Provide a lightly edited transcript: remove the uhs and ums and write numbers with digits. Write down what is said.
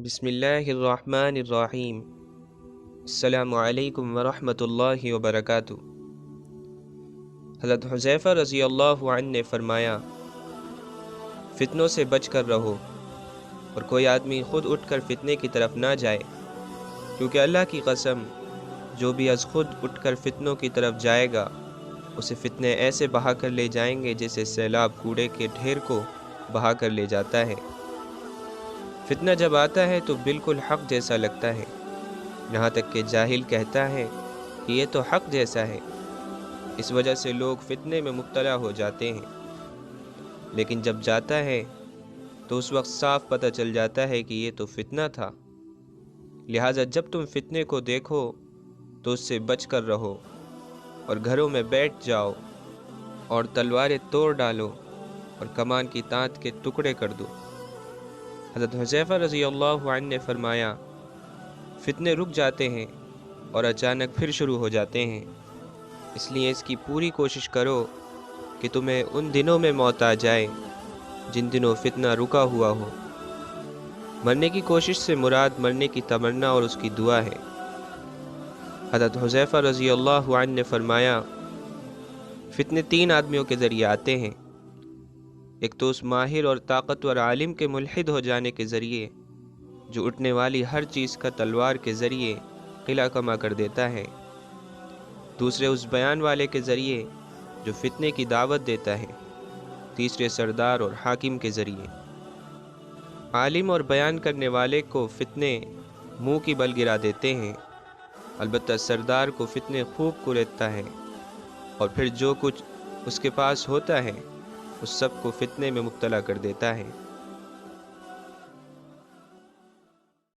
बिस्मिल्लाहिर्रहमानिर्रहीम। अस्सलामु अलैकुम वरहमतुल्लाहि वबरकातुहू। हज़रत हुज़ैफ़ा रज़ी अल्लाहु अन्हु ने फरमाया, फ़ितनों से बच कर रहो और कोई आदमी ख़ुद उठकर फ़ितने की तरफ ना जाए, क्योंकि अल्लाह की कसम, जो भी अज़ ख़ुद उठकर फ़ितनों की तरफ जाएगा उसे फ़ितने ऐसे बहा कर ले जाएंगे जैसे सैलाब कूड़े के ढेर को बहा कर ले जाता है। फ़ितना जब आता है तो बिल्कुल हक़ जैसा लगता है, यहाँ तक कि जाहिल कहता है कि ये तो हक़ जैसा है। इस वजह से लोग फ़ितने में मुब्तला हो जाते हैं, लेकिन जब जाता है तो उस वक्त साफ पता चल जाता है कि ये तो फ़ितना था। लिहाजा जब तुम फ़ितने को देखो तो उससे बच कर रहो और घरों में बैठ जाओ और तलवारें तोड़ डालो और कमान की तांत के टुकड़े कर दो। हज़रत हुज़ैफ़ा रज़ी अल्लाहु अन्हु ने फरमाया, फ़ितने रुक जाते हैं और अचानक फिर शुरू हो जाते हैं, इसलिए इसकी पूरी कोशिश करो कि तुम्हें उन दिनों में मौत आ जाए जिन दिनों फ़ितना रुका हुआ हो। मरने की कोशिश से मुराद मरने की तमन्ना और उसकी दुआ है। हज़रत हुज़ैफ़ा रज़ी अल्लाहु अन्हु ने फरमाया, फ़ितने तीन आदमियों के ज़रिए आते हैं। एक तो उस माहिर और ताकतवर आलिम के मुल्हिद हो जाने के ज़रिए जो उठने वाली हर चीज़ का तलवार के ज़रिए किला कमा कर देता है। दूसरे उस बयान वाले के ज़रिए जो फ़ितने की दावत देता है। तीसरे सरदार और हाकिम के ज़रिए। आलिम और बयान करने वाले को फ़ितने मुंह की बल गिरा देते हैं, अलबत्ता सरदार को फ़ितने खूब कुरेदता है और फिर जो कुछ उसके पास होता है उस सब को फ़ितने में मुब्तला कर देता है।